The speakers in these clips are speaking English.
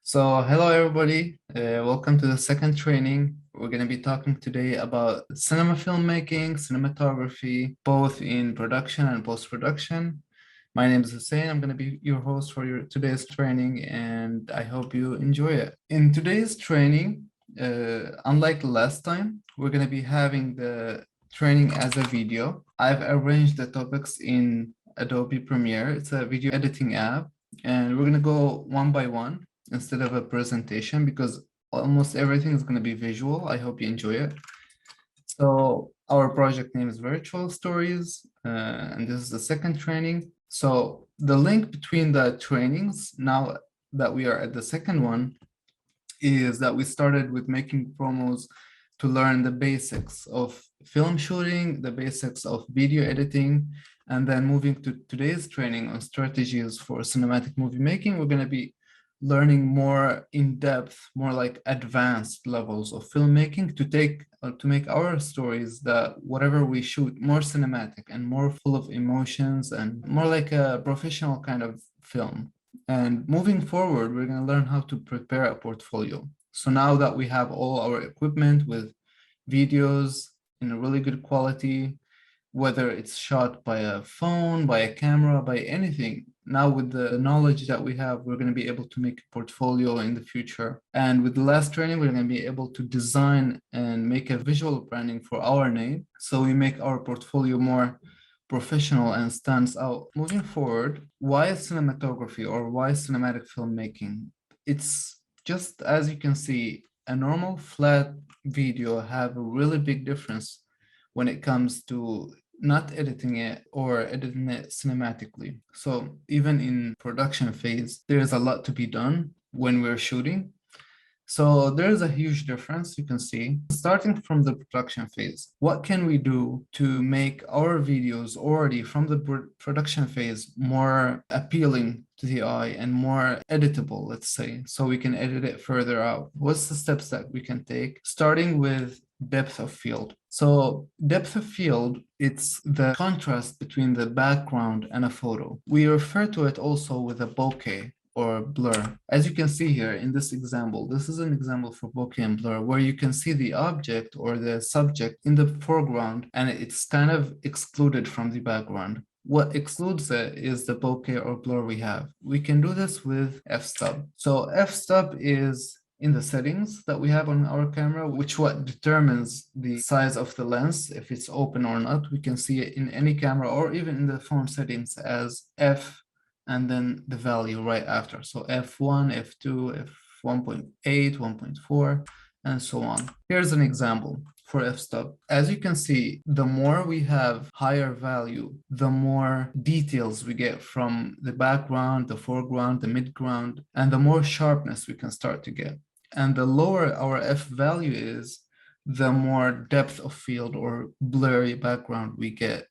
Hello everybody. Welcome to the second training. We're going to be talking today about cinema filmmaking, cinematography, both in production and post-production. My name is Hussein. I'm going to be your host for today's training, and I hope you enjoy it. In today's training, unlike last time, we're going to be having the training as a video. I've arranged the topics in Adobe Premiere. It's a video editing app, and we're going to go one by one instead of a presentation because almost everything is going to be visual. I hope you enjoy it. So our project name is Virtual Stories, and this is the second training. So the link between the trainings, now that we are at the second one, is that we started with making promos to learn the basics of film shooting, the basics of video editing, and then moving to today's training on strategies for cinematic movie making. We're going to be learning more in depth, more like advanced levels of filmmaking to make our stories, that whatever we shoot, more cinematic and more full of emotions and more like a professional kind of film. And moving forward, we're going to learn how to prepare a portfolio. So now that we have all our equipment with videos in a really good quality, whether it's shot by a phone, by a camera, by anything, now with the knowledge that we have, we're going to be able to make a portfolio in the future. And with the last training, we're going to be able to design and make a visual branding for our name. So we make our portfolio more professional and stands out. Moving forward, why cinematography or why cinematic filmmaking? It's just, as you can see, a normal flat video have a really big difference when it comes to not editing it or editing it cinematically. So even in production phase, there's a lot to be done when we're shooting. So there's a huge difference you can see. Starting from the production phase, what can we do to make our videos already from the production phase more appealing to the eye and more editable, let's say, so we can edit it further out? What's the steps that we can take? Starting with depth of field. So depth of field, it's the contrast between the background and a photo. We refer to it also with a bokeh or blur. As you can see here in this example, this is an example for bokeh and blur, where you can see the object or the subject in the foreground and it's kind of excluded from the background. What excludes it is the bokeh or blur we have. We can do this with f-stop. So f-stop is in the settings that we have on our camera, which what determines the size of the lens, if it's open or not. We can see it in any camera or even in the phone settings as f and then the value right after. So f1, f2, f1.8, 1.4, and so on. Here's an example for f-stop. As you can see, the more we have higher value, the more details we get from the background, the foreground, the midground, and the more sharpness we can start to get. And the lower our f value is, the more depth of field or blurry background we get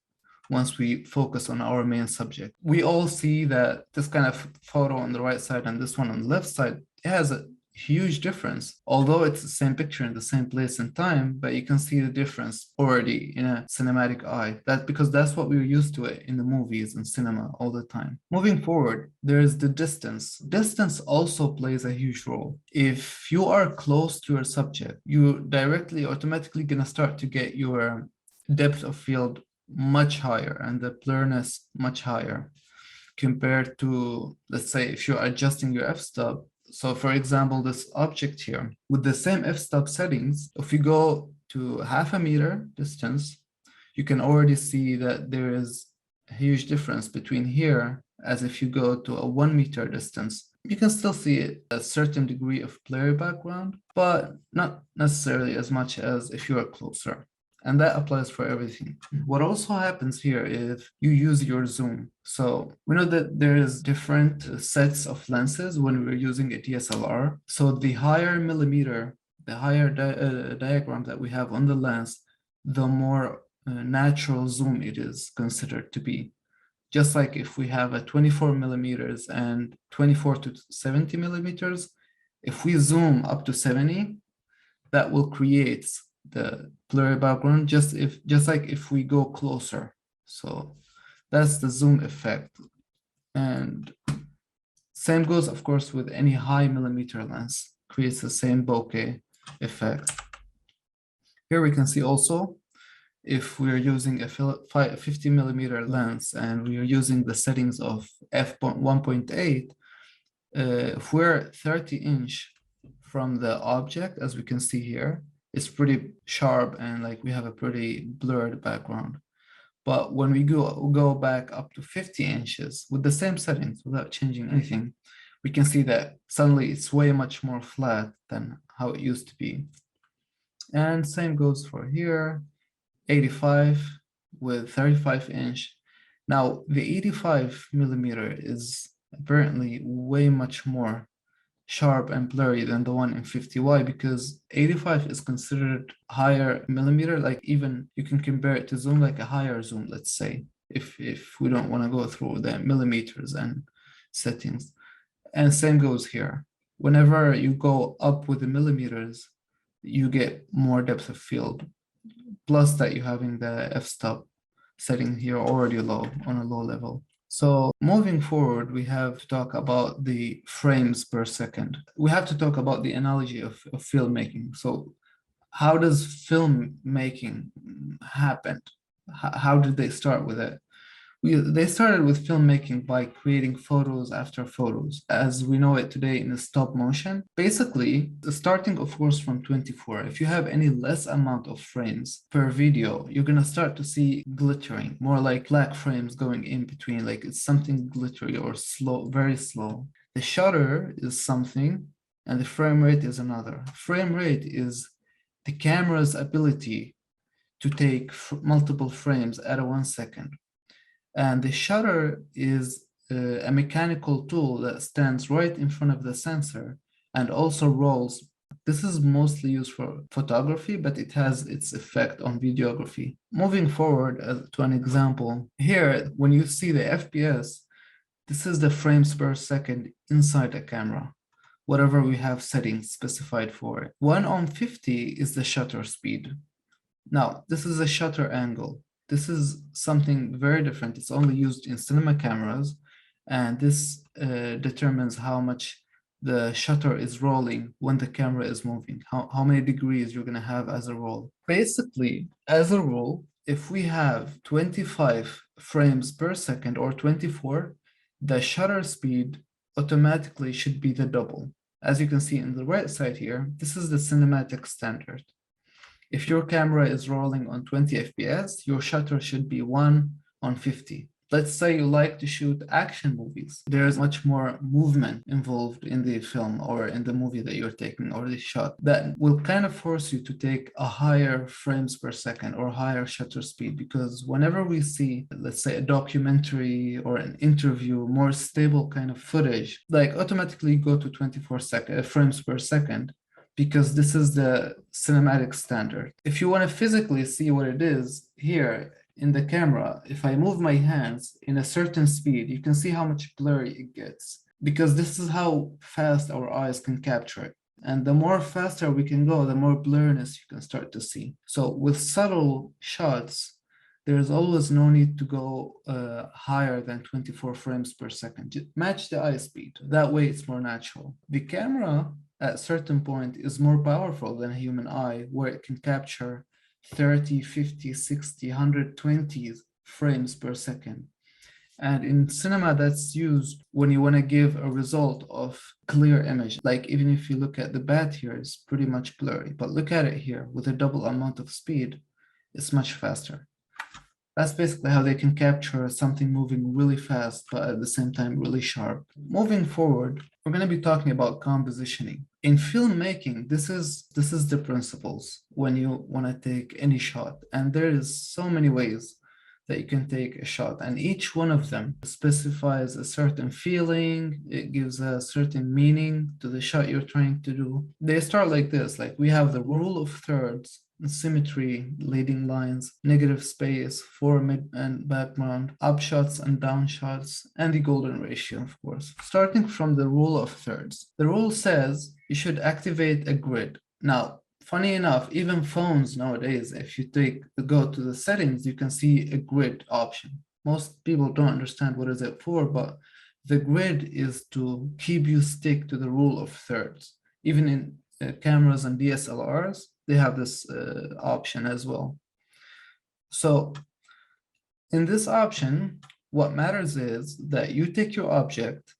once we focus on our main subject. We all see that this kind of photo on the right side and this one on the left side, it has a huge difference. Although it's the same picture in the same place and time, but you can see the difference already in a cinematic eye. That's because that's what we're used to it in the movies and cinema all the time. Moving forward, there's the distance. Distance also plays a huge role. If you are close to your subject, you automatically gonna start to get your depth of field much higher and the blurriness much higher compared to, let's say, if you're adjusting your f-stop. So for example, this object here with the same f-stop settings, if you go to 0.5 meter distance, you can already see that there is a huge difference between here as if you go to a 1 meter distance. You can still see a certain degree of blurry background, but not necessarily as much as if you are closer. And that applies for everything. What also happens here is you use your zoom. So we know that there is different sets of lenses when we're using a DSLR. So the higher millimeter, the higher diagram that we have on the lens, the more natural zoom it is considered to be. Just like if we have a 24 millimeters and 24 to 70 millimeters, if we zoom up to 70, that will create the blurry background just like if we go closer. So that's the zoom effect. And Same goes, of course, with any high millimeter lens, creates the same bokeh effect. Here we can see also, if we're using a 50 millimeter lens and we are using the settings of f1.8, if we're 30" from the object, as we can see here, it's pretty sharp and like we have a pretty blurred background. But when we go back up to 50 inches with the same settings without changing anything, we can see that suddenly it's way much more flat than how it used to be. And same goes for here, 85 with 35". Now, the 85 millimeter is apparently way much more sharp and blurry than the one in 50. Why? Because 85 is considered higher millimeter, like even you can compare it to zoom, like a higher zoom, let's say, if we don't want to go through the millimeters and settings. And same goes here. Whenever you go up with the millimeters, you get more depth of field. Plus that you're having the f-stop setting here already low, on a low level. So moving forward, we have to talk about the frames per second. We have to talk about the analogy of filmmaking. So how does filmmaking happen? How did they start with it? They started with filmmaking by creating photos after photos, as we know it today in the stop motion. Basically, starting, of course, from 24, if you have any less amount of frames per video, you're going to start to see glittering, more like black frames going in between, like it's something glittery or slow, very slow. The shutter is something, and the frame rate is another. Frame rate is the camera's ability to take multiple frames at 1 second. And the shutter is a mechanical tool that stands right in front of the sensor and also rolls. This is mostly used for photography, but it has its effect on videography. Moving forward to an example, here, when you see the FPS, this is the frames per second inside a camera, whatever we have settings specified for it. 1/50 is the shutter speed. Now, this is a shutter angle. This is something very different. It's only used in cinema cameras, and this determines how much the shutter is rolling when the camera is moving, how many degrees you're going to have as a roll. Basically, as a rule, if we have 25 frames per second or 24, the shutter speed automatically should be the double. As you can see in the right side here, this is the cinematic standard. If your camera is rolling on 20 FPS, your shutter should be 1/50. Let's say you like to shoot action movies. There's much more movement involved in the film or in the movie that you're taking or the shot that will kind of force you to take a higher frames per second or higher shutter speed, because whenever we see, let's say, a documentary or an interview, more stable kind of footage, like automatically go to 24 frames per second, because this is the cinematic standard. If you want to physically see what it is here in the camera, if I move my hands in a certain speed, you can see how much blurry it gets, because this is how fast our eyes can capture it. And the more faster we can go, the more blurriness you can start to see. So with subtle shots, there's always no need to go higher than 24 frames per second. Just match the eye speed. That way it's more natural. The camera at a certain point is more powerful than a human eye, where it can capture 30, 50, 60, 120 frames per second. And in cinema, that's used when you want to give a result of clear image. Like even if you look at the bat here, it's pretty much blurry, but look at it here with a double amount of speed, it's much faster. That's basically how they can capture something moving really fast, but at the same time, really sharp. Moving forward, we're going to be talking about compositioning. In filmmaking, this is the principles when you want to take any shot. And there is so many ways that you can take a shot. And each one of them specifies a certain feeling. It gives a certain meaning to the shot you're trying to do. They start like this, like we have the rule of thirds, symmetry, leading lines, negative space, fore, mid, and background, up shots and down shots, and the golden ratio, of course. Starting from the rule of thirds. The rule says you should activate a grid. Now, funny enough, even phones nowadays, if you go to the settings, you can see a grid option. Most people don't understand what is it for, but The grid is to keep you stick to the rule of thirds. Even in cameras and DSLRs, they have this option as well. So in this option, what matters is that you take your object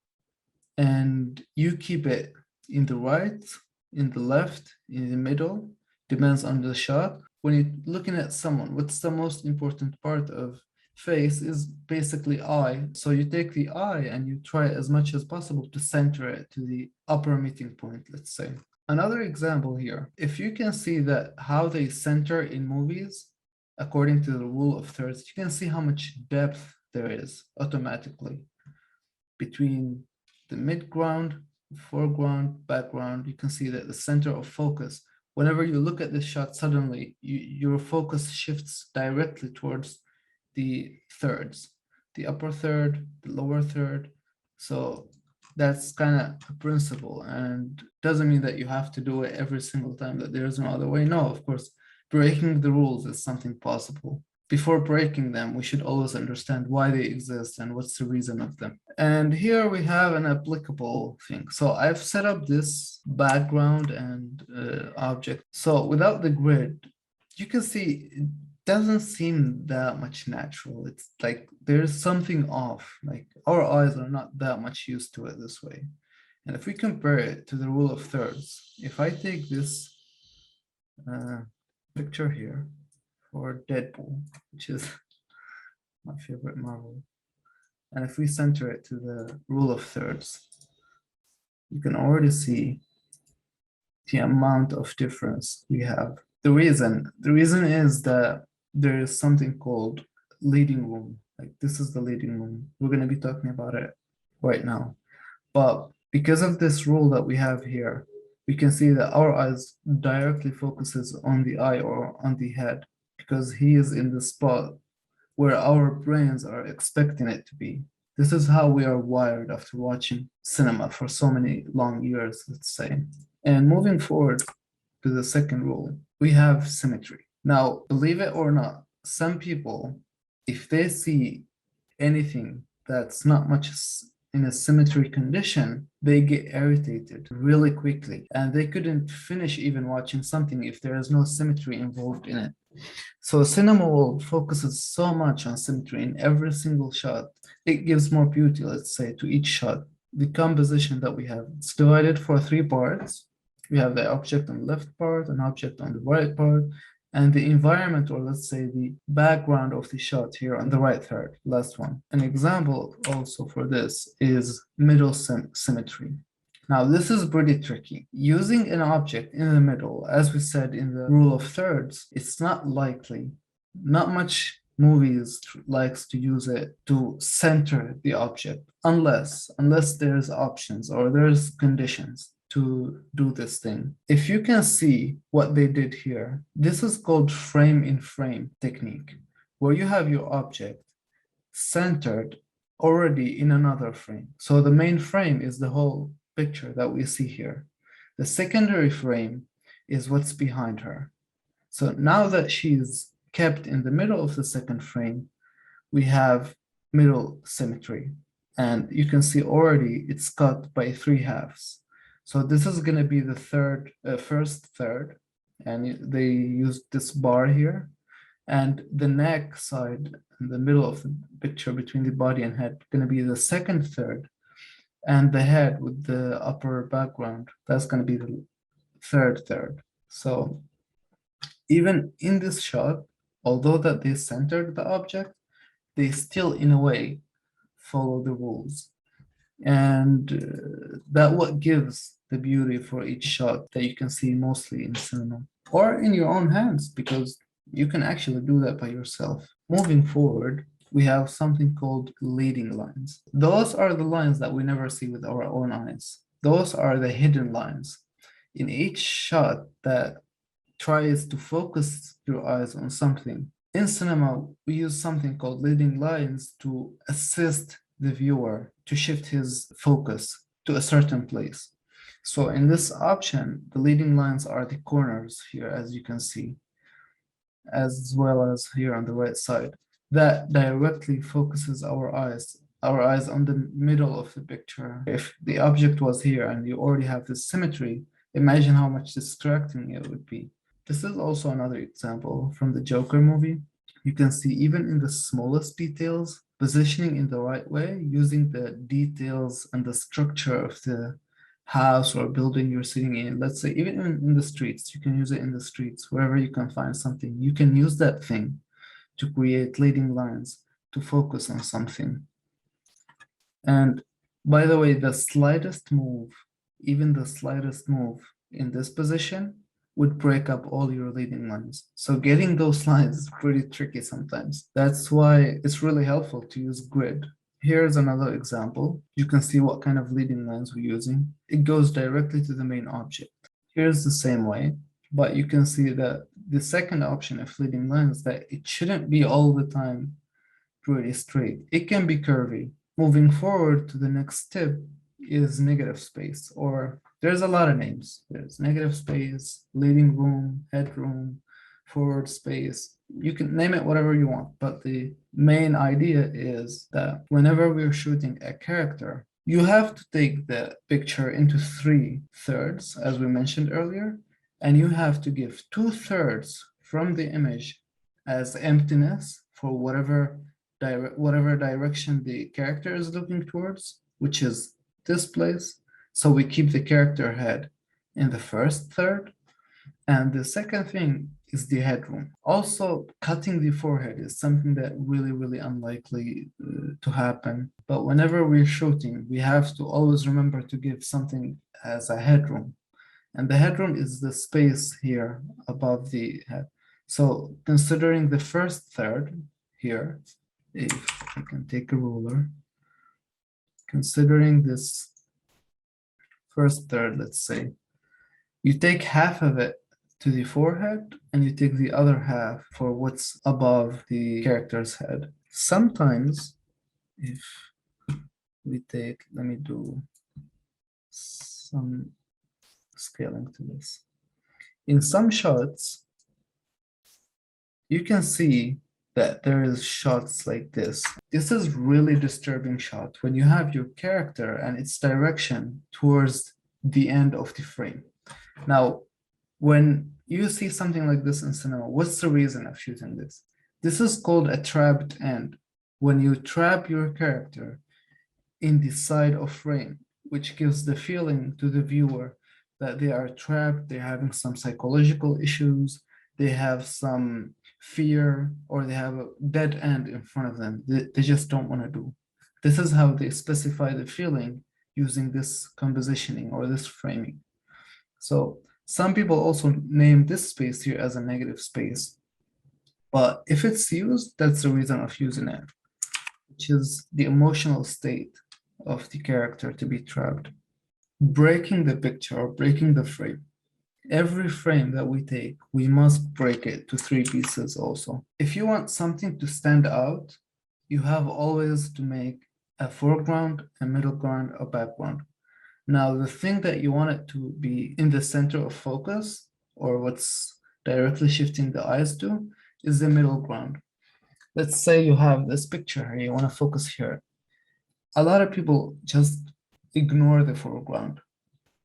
and you keep it in the right, in the left, in the middle, depends on the shot. When you're looking at someone, what's the most important part of face is basically eye. So you take the eye and you try as much as possible to center it to the upper meeting point, let's say. Another example here, if you can see that how they center in movies, according to the rule of thirds, you can see how much depth there is automatically between the midground, foreground, background. You can see that the center of focus, whenever you look at this shot, suddenly your focus shifts directly towards the thirds, the upper third, the lower third. So that's kind of a principle, and doesn't mean that you have to do it every single time, that there's no other way. No, of course, breaking the rules is something possible. Before breaking them, we should always understand why they exist and what's the reason of them. And here we have an applicable thing. So I've set up this background and object. So without the grid, you can see it doesn't seem that much natural. It's like there's something off. Like our eyes are not that much used to it this way. And if we compare it to the rule of thirds, if I take this picture here for Deadpool, which is my favorite Marvel, and if we center it to the rule of thirds, you can already see the amount of difference we have. The reason is that there is something called leading room. Like this is the leading room. We're going to be talking about it right now. But because of this rule that we have here, we can see that our eyes directly focuses on the eye or on the head, because he is in the spot where our brains are expecting it to be. This is how we are wired after watching cinema for so many long years, let's say. And moving forward to the second rule, we have symmetry. Now, believe it or not, some people, if they see anything that's not much in a symmetry condition, they get irritated really quickly, and they couldn't finish even watching something if there is no symmetry involved in it. So cinema world focuses so much on symmetry in every single shot. It gives more beauty, let's say, to each shot. The composition that we have, it's divided for 3 parts. We have the object on the left part, an object on the right part, and the environment, or let's say the background of the shot here on the right third, last one. An example also for this is middle symmetry. Now, this is pretty tricky. Using an object in the middle, as we said in the rule of thirds, it's not likely. Not much movies likes to use it to center the object, unless there's options or there's conditions to do this thing. If you can see what they did here, this is called frame in frame technique, where you have your object centered already in another frame. So the main frame is the whole picture that we see here. The secondary frame is what's behind her. So now that she's kept in the middle of the second frame, we have middle symmetry. And you can see already it's cut by 3 halves. So this is going to be the first third, and they used this bar here. And the neck side in the middle of the picture between the body and head going to be the second third, and the head with the upper background, that's going to be the third. So even in this shot, although that they centered the object, they still in a way follow the rules. And that what gives the beauty for each shot that you can see mostly in cinema or in your own hands, because you can actually do that by yourself. Moving forward, we have something called leading lines. Those are the lines that we never see with our own eyes. Those are the hidden lines. In each shot that tries to focus your eyes on something, in cinema, we use something called leading lines to assist the viewer to shift his focus to a certain place. So in this option, the leading lines are the corners here, as you can see, as well as here on the right side. That directly focuses our eyes our eyes on the middle of the picture. If the object was here and you already have this symmetry, imagine how much distracting it would be. This is also another example from the Joker movie. You can see even in the smallest details, positioning in the right way, using the details and the structure of the house or building you're sitting in. Let's say even in the streets, you can use it in the streets, wherever you can find something. You can use that thing to create leading lines, to focus on something. And by the way, the slightest move, even the slightest move in this position would break up all your leading lines. So getting those lines is pretty tricky sometimes. That's why it's really helpful to use grid. Here's another example. You can see what kind of leading lines we're using. It goes directly to the main object. Here's the same way, but you can see that the second option of leading lines, that it shouldn't be all the time pretty straight. It can be curvy. Moving forward to the next step is negative space, or there's a lot of names. There's negative space, leading room, headroom, forward space. You can name it whatever you want, but the main idea is that whenever we're shooting a character, you have to take the picture into 3/3, as we mentioned earlier, and you have to give 2/3 from the image as emptiness for whatever direction the character is looking towards, which is this place. So we keep the character head in the first third. And the second thing is the headroom. Also, cutting the forehead is something that really unlikely to happen. But whenever we're shooting, we have to always remember to give something as a headroom. And the headroom is the space here above the head. So considering the first third here, if I can take a ruler, considering this first third, let's say, you take half of it to the forehead and you take the other half for what's above the character's head. Sometimes, if we take, let me do some scaling to this. In some shots, you can see that there is shots like this. This is really disturbing shot when you have your character and its direction towards the end of the frame. Now, when you see something like this in cinema, what's the reason of shooting this? This is called a trapped end. When you trap your character in the side of frame, which gives the feeling to the viewer that they are trapped, they're having some psychological issues, they have some fear, or they have a dead end in front of them. They just don't want to do. This is how they specify the feeling using this compositioning or this framing. So some people also name this space here as a negative space. But if it's used, that's the reason of using it, which is the emotional state of the character to be trapped. Breaking the picture or breaking the frame. Every frame that we take, we must break it to 3 pieces also. If you want something to stand out, you have always to make a foreground, a middle ground, a background. Now, the thing that you want it to be in the center of focus, or what's directly shifting the eyes to, is the middle ground. Let's say you have this picture here, you want to focus here. A lot of people just ignore the foreground.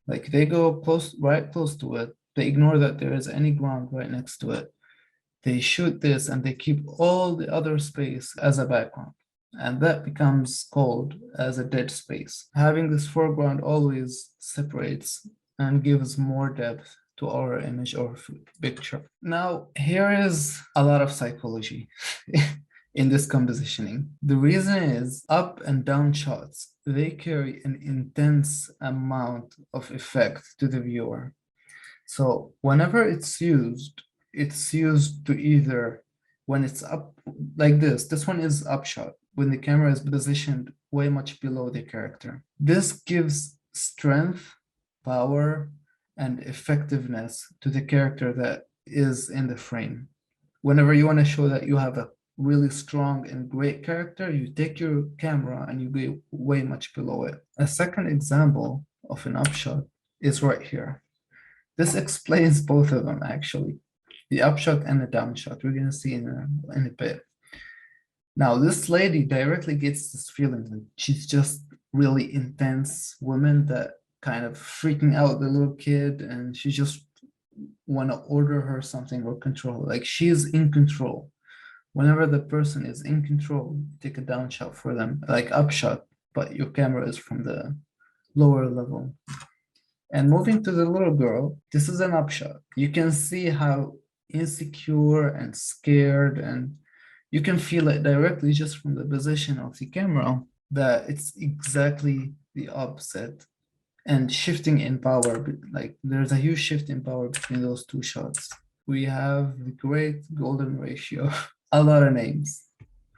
Like they go right close to it. They ignore that there is any ground right next to it. They shoot this and they keep all the other space as a background. And that becomes called as a dead space. Having this foreground always separates and gives more depth to our image or picture. Now, here is a lot of psychology in this compositioning. The reason is up and down shots, they carry an intense amount of effect to the viewer. So whenever it's used to either, when it's up like this one is upshot, when the camera is positioned way much below the character. This gives strength, power, and effectiveness to the character that is in the frame. Whenever you want to show that you have a really strong and great character, you take your camera and you go way much below it. A second example of an upshot is right here. This explains both of them actually, the upshot and the downshot. We're going to see in a bit. Now, this lady directly gets this feeling like she's just really intense woman that kind of freaking out the little kid, and she just want to order her something or control. Like she's in control. Whenever the person is in control, take a down shot for them, like up shot, but your camera is from the lower level. And moving to the little girl, this is an upshot. You can see how insecure and scared, and you can feel it directly just from the position of the camera that it's exactly the opposite and shifting in power. Like there's a huge shift in power between those two shots. We have the great golden ratio, a lot of names.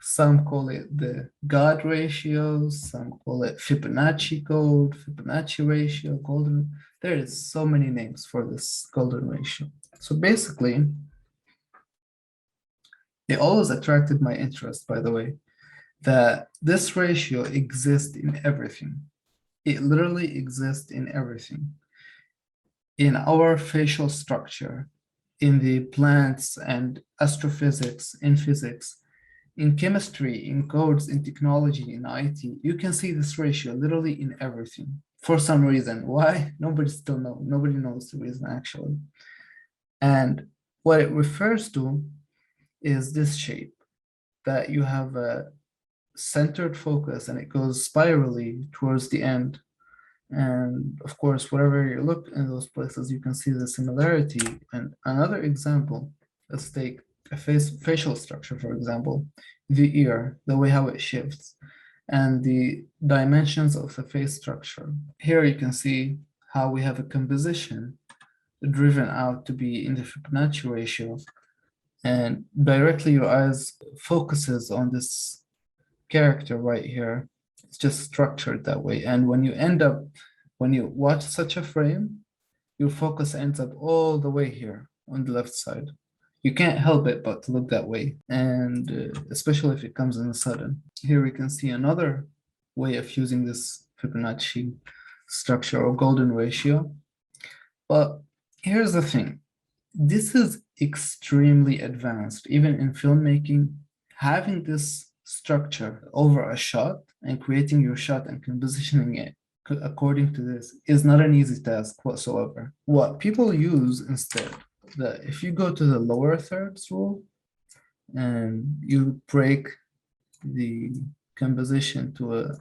Some call it the God ratio, some call it Fibonacci code, Fibonacci ratio, golden. There is so many names for this golden ratio. So basically, it always attracted my interest, by the way, that this ratio exists in everything. It literally exists in everything. In our facial structure, in the plants and astrophysics, in physics, in chemistry, in codes, in technology, in IT, you can see this ratio literally in everything for some reason. Why? Nobody still knows. Nobody knows the reason actually. And what it refers to is this shape that you have a centered focus and it goes spirally towards the end. And of course, wherever you look in those places, you can see the similarity. And another example, let's take a facial structure, for example, the ear, the way how it shifts, and the dimensions of the face structure. Here you can see how we have a composition driven out to be in the Fibonacci ratio, and directly your eyes focuses on this character right here. It's just structured that way. And when you watch such a frame, your focus ends up all the way here on the left side. You can't help it but to look that way. And especially if it comes in a sudden. Here we can see another way of using this Fibonacci structure or golden ratio. But here's the thing. This is extremely advanced. Even in filmmaking, having this structure over a shot and creating your shot and compositioning it according to this is not an easy task whatsoever. What people use instead, that if you go to the lower thirds rule and you break the composition to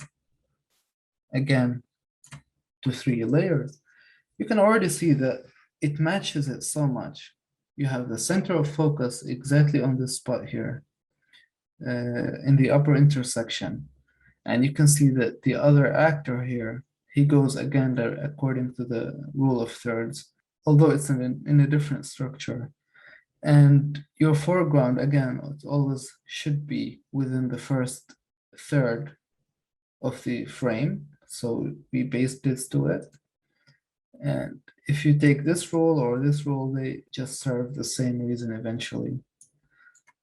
again to 3 layers, you can already see that it matches it so much. You have the center of focus exactly on this spot here in the upper intersection. And you can see that the other actor here, he goes again there according to the rule of thirds, although it's in a different structure. And your foreground, again, it always should be within the first third of the frame. So we base this to it. And if you take this rule or this rule, they just serve the same reason eventually.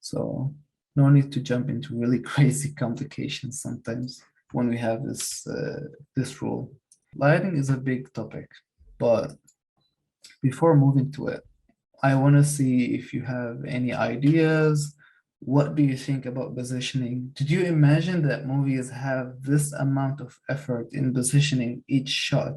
So no need to jump into really crazy complications sometimes when we have this rule. Lighting is a big topic, but before moving to it, I want to see if you have any ideas. What do you think about positioning? Did you imagine that movies have this amount of effort in positioning each shot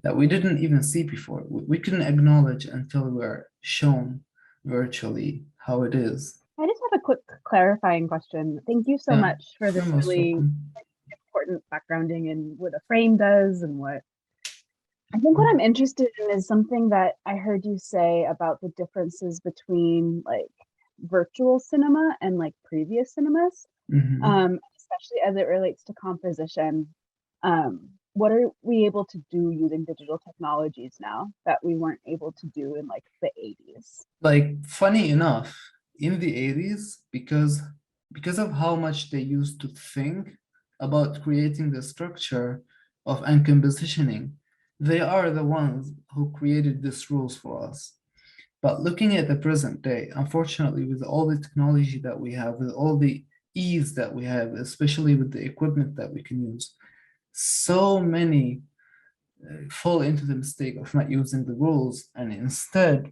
that we didn't even see before? We couldn't acknowledge until we're shown virtually how it is. I just have a quick clarifying question. Thank you so Yeah, much for you're this most really welcome. important backgrounding in what a frame does and what I think what I'm interested in is something that I heard you say about the differences between like virtual cinema and like previous cinemas, Mhm. especially as it relates to composition. What are we able to do using digital technologies now that we weren't able to do in like the 80s? Like, funny enough, in the 80s, because of how much they used to think about creating the structure of and compositioning, they are the ones who created these rules for us. But looking at the present day, unfortunately, with all the technology that we have, with all the ease that we have, especially with the equipment that we can use, so many fall into the mistake of not using the rules and instead,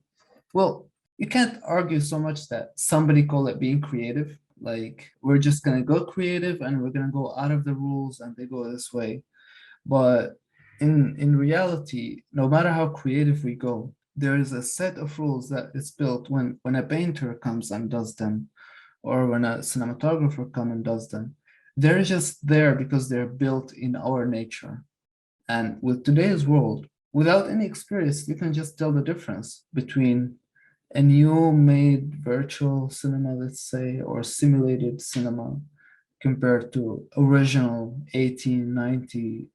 well, you can't argue so much that somebody call it being creative. like we're just gonna go creative and we're gonna go out of the rules and they go this way. But in reality, no matter how creative we go, there is a set of rules that is built when a painter comes and does them, or when a cinematographer comes and does them. They're just there because they're built in our nature. And with today's world, without any experience, you can just tell the difference between a new made virtual cinema, let's say, or simulated cinema compared to original 1890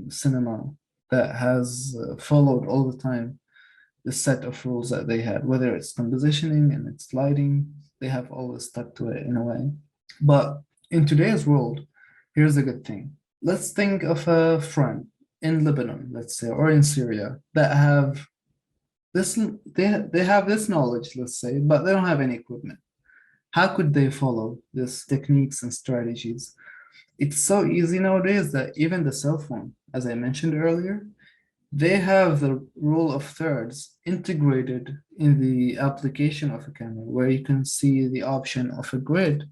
cinema that has followed all the time the set of rules that they had, whether it's compositioning and its lighting, they have always stuck to it in a way. But in today's world, here's a good thing. Let's think of a friend in Lebanon, let's say, or in Syria that have this, they have this knowledge, let's say, but they don't have any equipment. How could they follow these techniques and strategies? It's so easy nowadays that even the cell phone, as I mentioned earlier, they have the rule of thirds integrated in the application of a camera, where you can see the option of a grid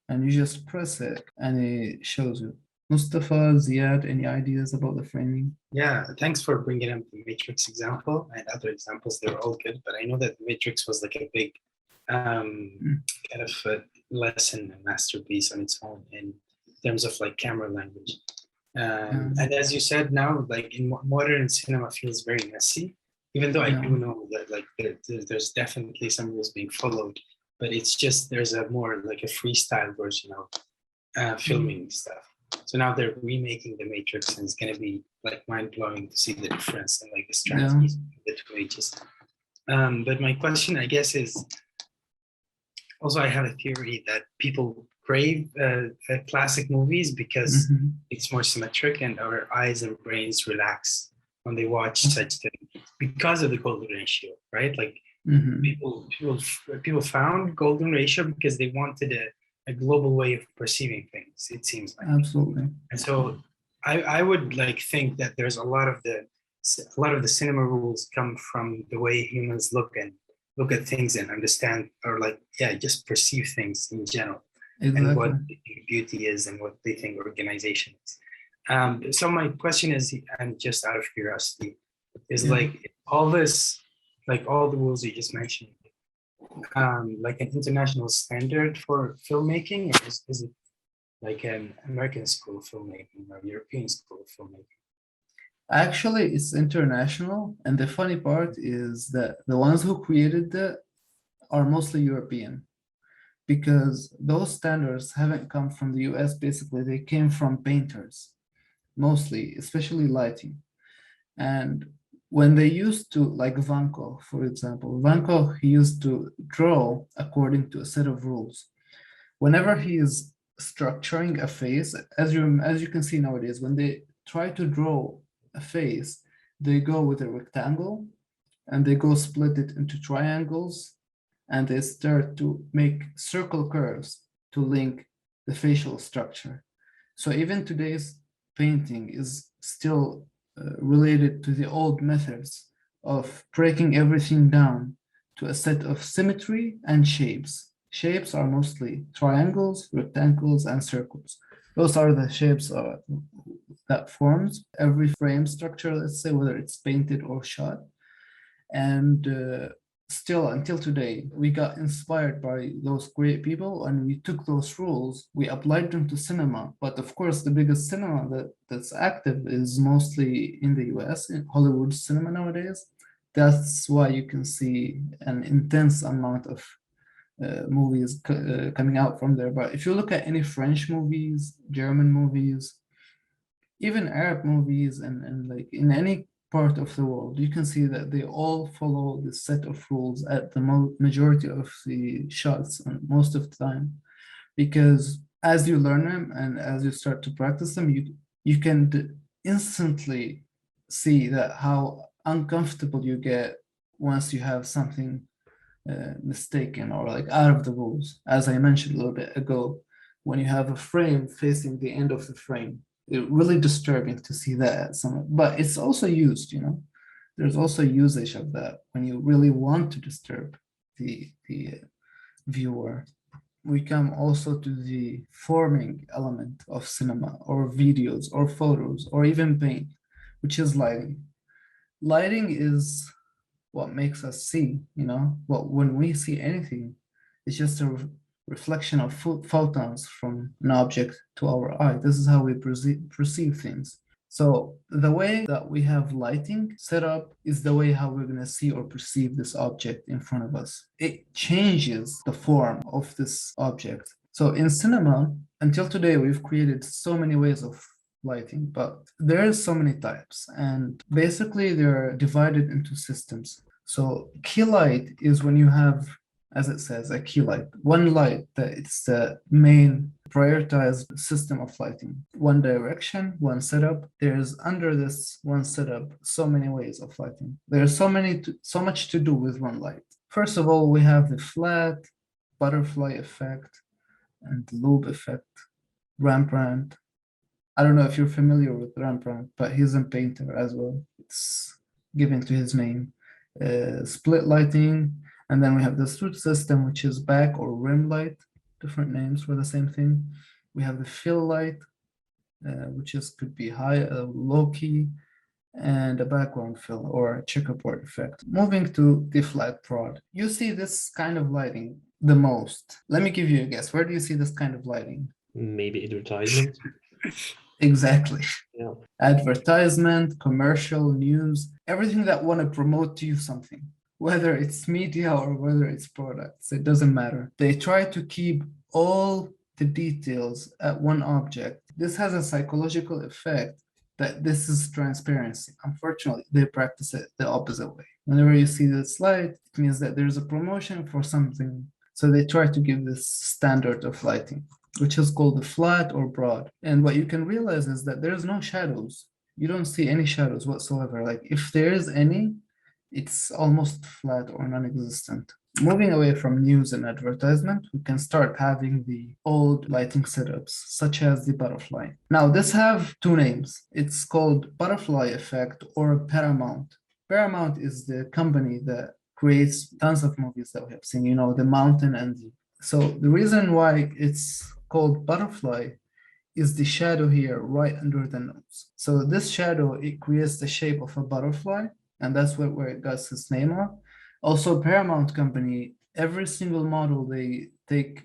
and you just press it and it shows you. Mustafa, Ziad, any ideas about the framing? Yeah, thanks for bringing up the Matrix example and other examples. They're all good, but I know that the Matrix was like a big kind of a lesson, a masterpiece on its own in terms of like camera language. And as you said, now like in modern cinema feels very messy, even though I do know that like there's definitely some rules being followed, but it's just there's a more like a freestyle version of filming stuff. So now they're remaking the Matrix, and it's going to be like mind-blowing to see the difference and like the strategies between the two ages. But my question, I guess, is also I have a theory that people crave classic movies because it's more symmetric and our eyes and brains relax when they watch such things because of the golden ratio, right? Like people found golden ratio because they wanted a global way of perceiving things, it seems like. Absolutely. And so I would like think that there's a lot of the cinema rules come from the way humans look at things and understand, or like, just perceive things in general. Exactly. And what they think beauty is and what they think organization is. So my question is, and just out of curiosity, is like all this, like all the rules you just mentioned, like an international standard for filmmaking, or is it like an American school of filmmaking or European school of filmmaking? Actually, it's international, and the funny part is that the ones who created that are mostly European, because those standards haven't come from the US. Basically, they came from painters, mostly, especially lighting. And when they used to, like Van Gogh, for example, Van Gogh, he used to draw according to a set of rules. Whenever he is structuring a face, as you can see nowadays, when they try to draw a face, they go with a rectangle and they go split it into triangles, and they start to make circle curves to link the facial structure. So even today's painting is still related to the old methods of breaking everything down to a set of symmetry and shapes. Shapes are mostly triangles, rectangles, and circles. Those are the shapes that forms every frame structure, let's say, whether it's painted or shot. And still, until today, we got inspired by those great people and we took those rules, we applied them to cinema. But of course, the biggest cinema that's active is mostly in the US, in Hollywood cinema nowadays. That's why you can see an intense amount of movies coming out from there. But if you look at any French movies, German movies, even Arab movies, and like in any part of the world, you can see that they all follow the set of rules at the majority of the shots and most of the time, because as you learn them and as you start to practice them, you can instantly see that how uncomfortable you get once you have something mistaken or like out of the rules. As I mentioned a little bit ago, when you have a frame facing the end of the frame, it's really disturbing to see that but it's also used, there's also usage of that when you really want to disturb the viewer. we come also to the forming element of cinema or videos or photos or even paint, which is lighting. Lighting is what makes us see, when we see anything, it's just a reflection of photons from an object to our eye. This is how we perceive things. So the way that we have lighting set up is the way how we're going to see or perceive this object in front of us. It changes the form of this object. So in cinema, until today, we've created so many ways of lighting, but there's so many types, and basically they're divided into systems. So key light is when you have, as it says, a key light, one light that it's the main prioritized system of lighting, one direction, one setup. There's under this one setup so many ways of lighting. There's so much to do with one light. First of all, we have the flat, butterfly effect, and loop effect, Rembrandt. I don't know if you're familiar with Rembrandt, but he's a painter as well. It's given to his name. Split lighting, and then we have the Struth system, which is back or rim light, different names for the same thing. We have the fill light, which could be high, low key, and a background fill or a checkerboard effect. Moving to the flat prod, you see this kind of lighting the most. Let me give you a guess. Where do you see this kind of lighting? Maybe advertisement. Exactly. Yeah. Advertisement, commercial, news, everything that want to promote to you something, whether it's media or whether it's products, it doesn't matter. They try to keep all the details at one object. This has a psychological effect that this is transparency. Unfortunately, they practice it the opposite way. Whenever you see this light, it means that there's a promotion for something. So they try to give this standard of lighting, which is called the flat or broad. And what you can realize is that there's no shadows. You don't see any shadows whatsoever. Like if there is any, it's almost flat or non-existent. Moving away from news and advertisement, we can start having the old lighting setups, such as the butterfly. Now, this have two names. It's called butterfly effect or Paramount. Paramount is the company that creates tons of movies that we have seen, The Mountain and So the reason why it's called butterfly is the shadow here right under the nose. So this shadow, it creates the shape of a butterfly, and that's where it got its name on. Also, Paramount company, every single model they take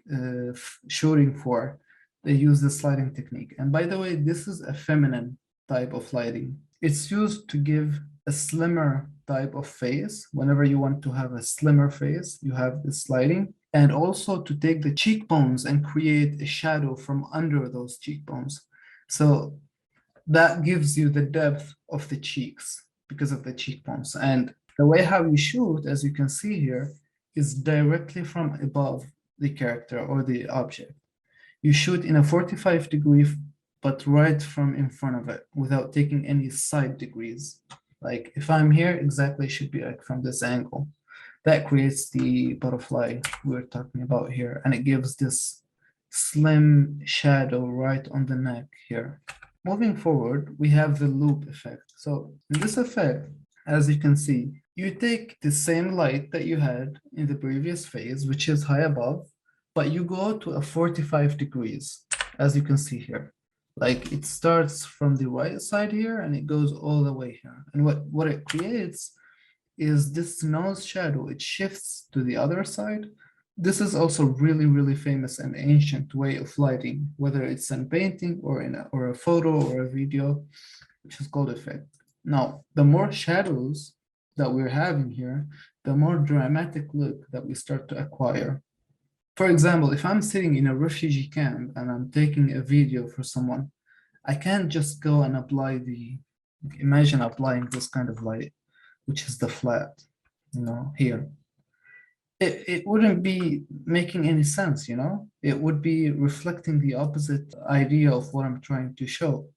shooting for, they use this lighting technique. And by the way, this is a feminine type of lighting. It's used to give a slimmer type of face. Whenever you want to have a slimmer face, you have this lighting. And also to take the cheekbones and create a shadow from under those cheekbones. So that gives you the depth of the cheeks because of the cheekbones. And the way how you shoot, as you can see here, is directly from above the character or the object. You shoot in a 45 degree, but right from in front of it without taking any side degrees. Like if I'm here, exactly should be like from this angle. That creates the butterfly we're talking about here, and it gives this slim shadow right on the neck here. Moving forward, we have the loop effect. So in this effect, as you can see, you take the same light that you had in the previous phase, which is high above, but you go to a 45 degrees, as you can see here. Like it starts from the right side here and it goes all the way here. And what it creates is this nose shadow, it shifts to the other side. This is also really, really famous and ancient way of lighting, whether it's in painting or a photo or a video, which is called effect. Now, the more shadows that we're having here, the more dramatic look that we start to acquire. For example, if I'm sitting in a refugee camp and I'm taking a video for someone, I can't just go and imagine applying this kind of light, which is the flat, here. It wouldn't be making any sense, It would be reflecting the opposite idea of what I'm trying to show.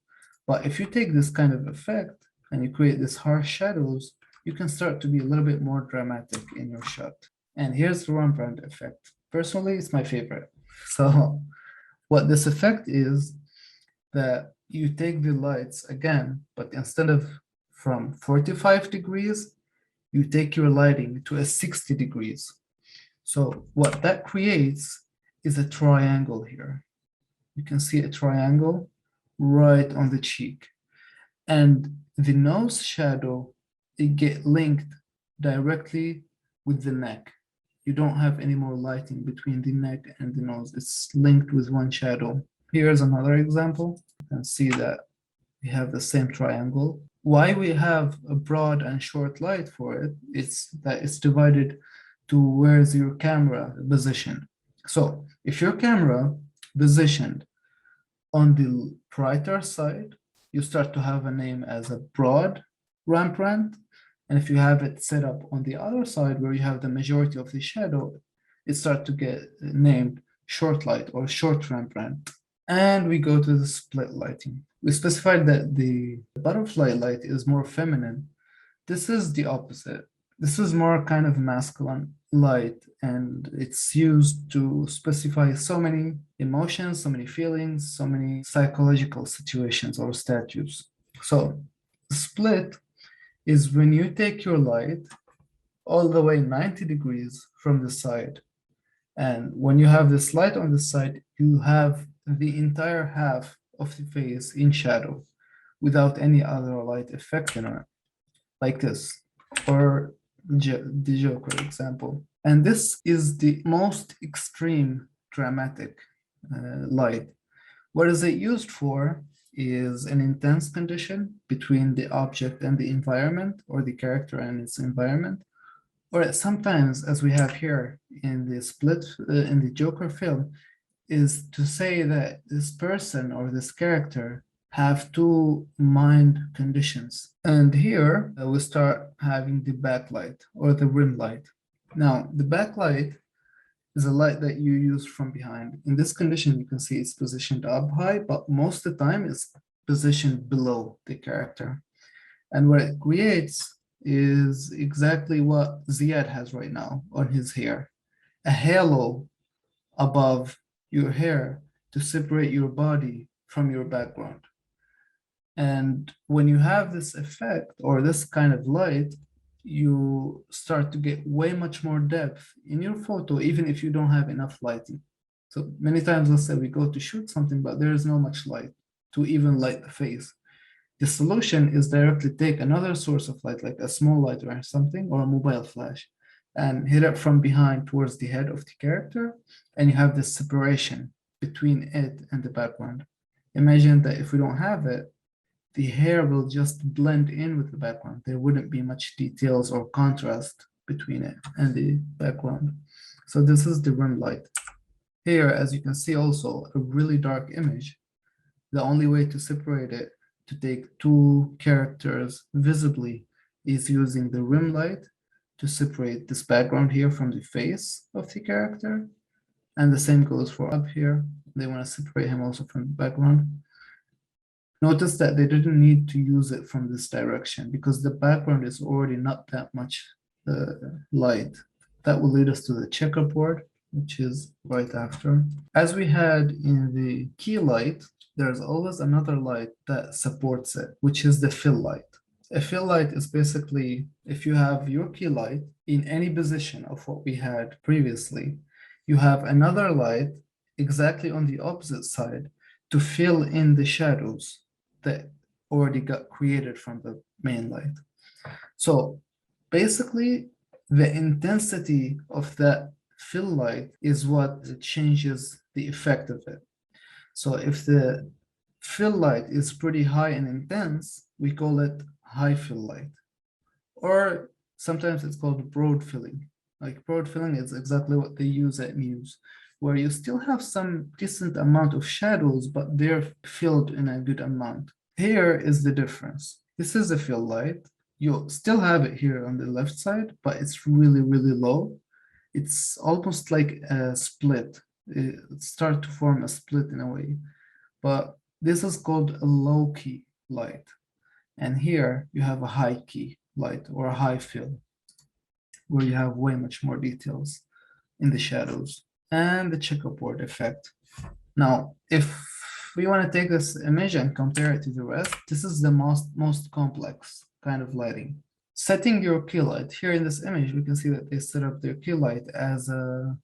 But if you take this kind of effect and you create these harsh shadows, you can start to be a little bit more dramatic in your shot. And here's the Rembrandt effect. Personally, it's my favorite. So what this effect is that you take the lights again, but instead of from 45 degrees, you take your lighting to a 60 degrees. So what that creates is a triangle here. You can see a triangle right on the cheek. And the nose shadow, it get linked directly with the neck. You don't have any more lighting between the neck and the nose. It's linked with one shadow. Here's another example. You can see that we have the same triangle. Why we have a broad and short light for it, it's that it's divided to where's your camera positioned. So if your camera positioned on the brighter side, you start to have a name as a broad Rembrandt. And if you have it set up on the other side where you have the majority of the shadow, it starts to get named short light or short Rembrandt. And we go to the split lighting. We specified that the butterfly light is more feminine. This is the opposite. This is more kind of masculine light, and it's used to specify so many emotions, so many feelings, so many psychological situations or statues. So split is when you take your light all the way 90 degrees from the side. And when you have this light on the side, you have the entire half of the face in shadow without any other light effect in it, like this, or the Joker example. And this is the most extreme dramatic light. What is it used for is an intense condition between the object and the environment, or the character and its environment. Or sometimes, as we have here in the split, in the Joker film, is to say that this person or this character have two mind conditions. And here we start having the backlight or the rim light. Now, the backlight is a light that you use from behind. In this condition, you can see it's positioned up high, but most of the time it's positioned below the character. And what it creates is exactly what Ziad has right now on his hair, a halo above your hair to separate your body from your background. And when you have this effect or this kind of light, you start to get way much more depth in your photo, even if you don't have enough lighting. So many times, let's say we go to shoot something, but there is no much light to even light the face. The solution is directly take another source of light, like a small light or something, or a mobile flash, and hit it from behind towards the head of the character, and you have this separation between it and the background. Imagine that if we don't have it, the hair will just blend in with the background. There wouldn't be much details or contrast between it and the background. So this is the rim light. Here, as you can see also, a really dark image. The only way to separate it, to take two characters visibly, is using the rim light to separate this background here from the face of the character. And the same goes for up here. They want to separate him also from the background. Notice that they didn't need to use it from this direction because the background is already not that much light. That will lead us to the checkerboard, which is right after. As we had in the key light, there's always another light that supports it, which is the fill light. A fill light is basically, if you have your key light in any position of what we had previously, you have another light exactly on the opposite side to fill in the shadows that already got created from the main light. So basically, the intensity of that fill light is what changes the effect of it. So if the fill light is pretty high and intense, we call it high fill light. Or sometimes it's called broad filling. Like broad filling is exactly what they use at Muse, where you still have some decent amount of shadows, but they're filled in a good amount. Here is the difference. This is a fill light. You still have it here on the left side, but it's really, really low. It's almost like a split. It starts to form a split in a way. But this is called a low key light. And here you have a high key light or a high fill, where you have way much more details in the shadows and the checkerboard effect. Now, if we want to take this image and compare it to the rest, this is the most complex kind of lighting. Setting your key light, here in this image, we can see that they set up their key light as a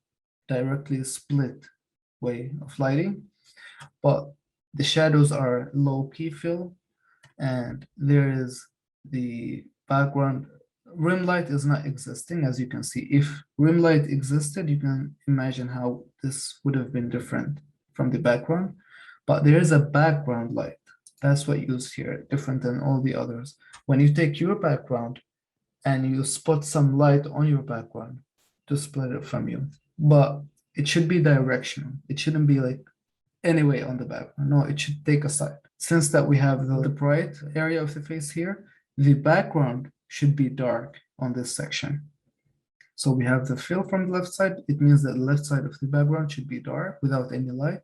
directly split way of lighting, but the shadows are low-key fill, and there is the background. Rim light is not existing, as you can see. If rim light existed, you can imagine how this would have been different from the background, but there is a background light. That's what you see here, different than all the others. When you take your background and you spot some light on your background to split it from you, but it should be directional. It shouldn't be like anyway on the background. No, it should take a side. Since that we have the bright area of the face here, the background should be dark on this section. So we have the fill from the left side. It means that the left side of the background should be dark without any light.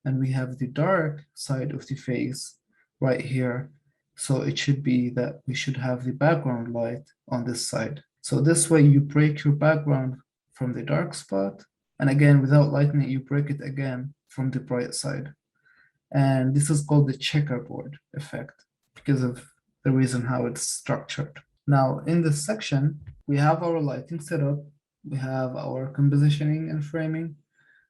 And we have the dark side of the face right here. So it should be that we should have the background light on this side. So this way you break your background from the dark spot. And again, without lightening it, you break it again from the bright side. And this is called the checkerboard effect because of the reason how it's structured. Now, in this section, we have our lighting set up. We have our compositioning and framing.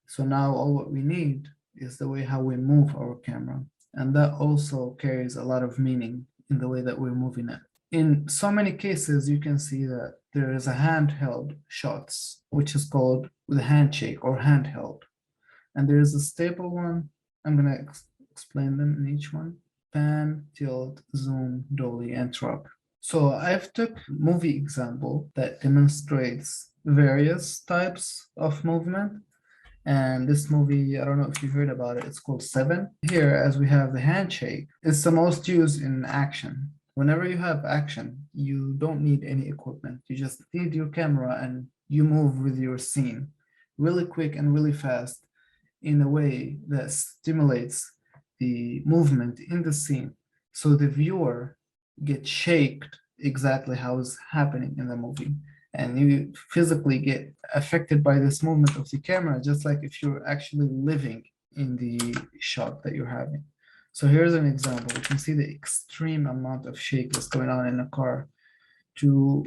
So now all what we need is the way how we move our camera. And that also carries a lot of meaning in the way that we're moving it. In so many cases, you can see that there is a handheld shots, which is called the handshake or handheld. And there is a stable one. I'm going to explain them in each one. Pan, tilt, zoom, dolly, and drop. So I've took movie example that demonstrates various types of movement. And this movie, I don't know if you've heard about it, it's called Seven. Here, as we have the handshake, it's the most used in action. Whenever you have action, you don't need any equipment. You just need your camera and you move with your scene really quick and really fast in a way that stimulates the movement in the scene. So the viewer gets shaked exactly how it's happening in the movie. And you physically get affected by this movement of the camera, just like if you're actually living in the shot that you're having. So here's an example. You can see the extreme amount of shake that's going on in a car to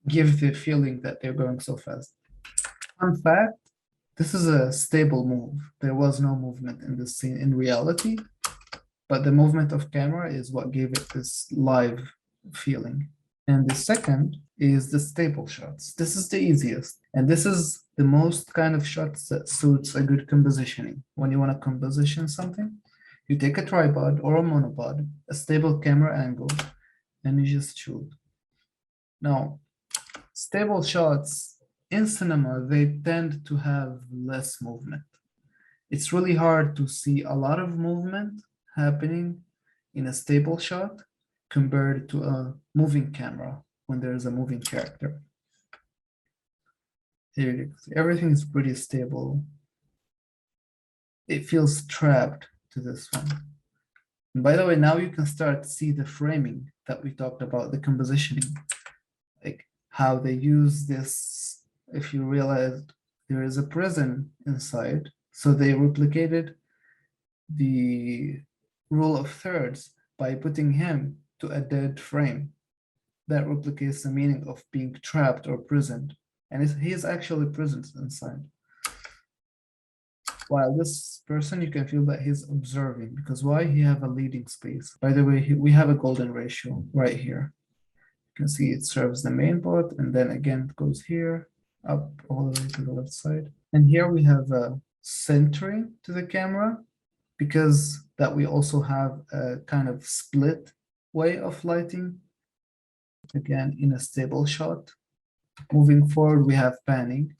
give the feeling that they're going so fast. Fun fact, this is a stable move. There was no movement in this scene in reality, but the movement of camera is what gave it this live feeling. And the second is the stable shots. This is the easiest. And this is the most kind of shots that suits a good compositioning. When you want to composition something, you take a tripod or a monopod, a stable camera angle, and you just shoot. Now, stable shots in cinema, they tend to have less movement. It's really hard to see a lot of movement happening in a stable shot compared to a moving camera when there's a moving character. Here you go. Everything is pretty stable. It feels trapped to this one. And by the way, now you can start to see the framing that we talked about, the compositioning, like how they use this. If you realize there is a prison inside, so they replicated the rule of thirds by putting him to a dead frame. That replicates the meaning of being trapped or prisoned. And he is actually prisoned inside. While this person, you can feel that he's observing, because why? He have a leading space. By the way, we have a golden ratio right here. You can see it serves the main part, and then again it goes here, up all the way to the left side. And here we have a centering to the camera, because that we also have a kind of split way of lighting, again in a stable shot. Moving forward, we have panning.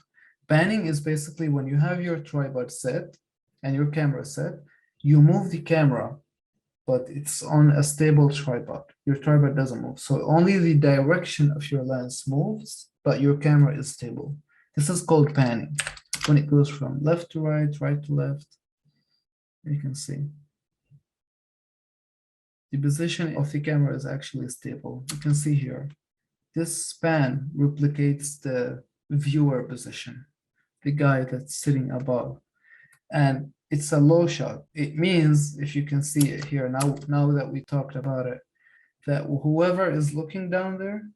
Panning is basically when you have your tripod set and your camera set, you move the camera, but it's on a stable tripod. Your tripod doesn't move. So only the direction of your lens moves, but your camera is stable. This is called panning. When it goes from left to right, right to left, you can see. The position of the camera is actually stable. You can see here. This span replicates the viewer position, the guy that's sitting above. And it's a low shot. It means, if you can see it here, now that we talked about it, that whoever is looking down there,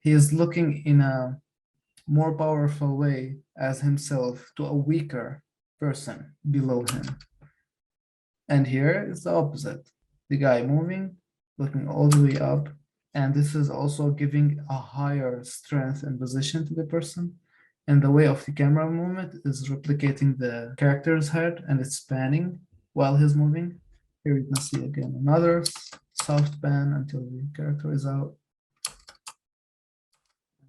he is looking in a more powerful way as himself to a weaker person below him. And here is the opposite. The guy moving, looking all the way up. And this is also giving a higher strength and position to the person. And the way of the camera movement is replicating the character's head, and it's panning while he's moving. Here you can see again another soft pan until the character is out.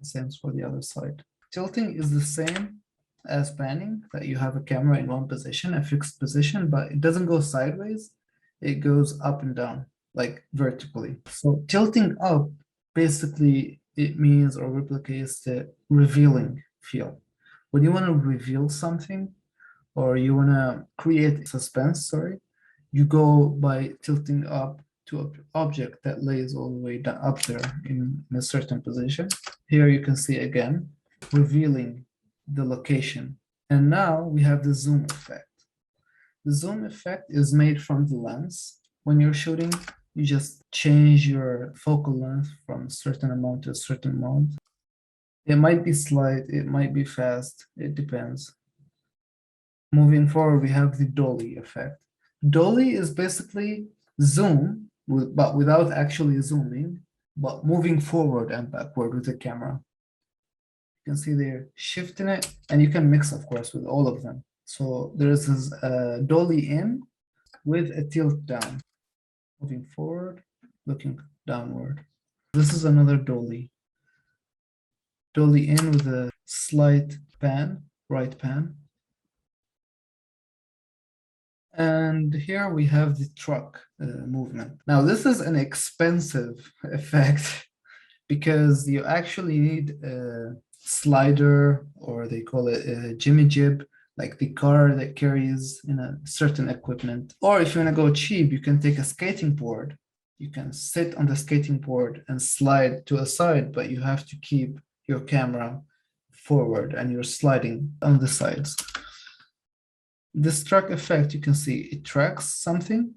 Same for the other side. Tilting is the same as panning, that you have a camera in one position, a fixed position, but it doesn't go sideways. It goes up and down, like vertically. So tilting up, basically it means or replicates the revealing feel. When you want to reveal something or you want to create suspense, you go by tilting up to an object that lays all the way down up there in a certain position. Here you can see again, revealing the location. And now we have the zoom effect. The zoom effect is made from the lens. When you're shooting, you just change your focal length from a certain amount to a certain amount. It might be slight, it might be fast, it depends. Moving forward, we have the dolly effect. Dolly is basically zoom, but without actually zooming, but moving forward and backward with the camera. You can see they're shifting it, and you can mix, of course, with all of them. So there's this dolly in with a tilt down, moving forward, looking downward. This is another dolly. Dolly in with a slight pan, right pan. And here we have the truck movement. Now, this is an expensive effect because you actually need a slider, or they call it a jimmy jib, like the car that carries a certain equipment. Or if you want to go cheap, you can take a skating board. You can sit on the skating board and slide to a side, but you have to keep your camera forward and you're sliding on the sides. This track effect, you can see it tracks something,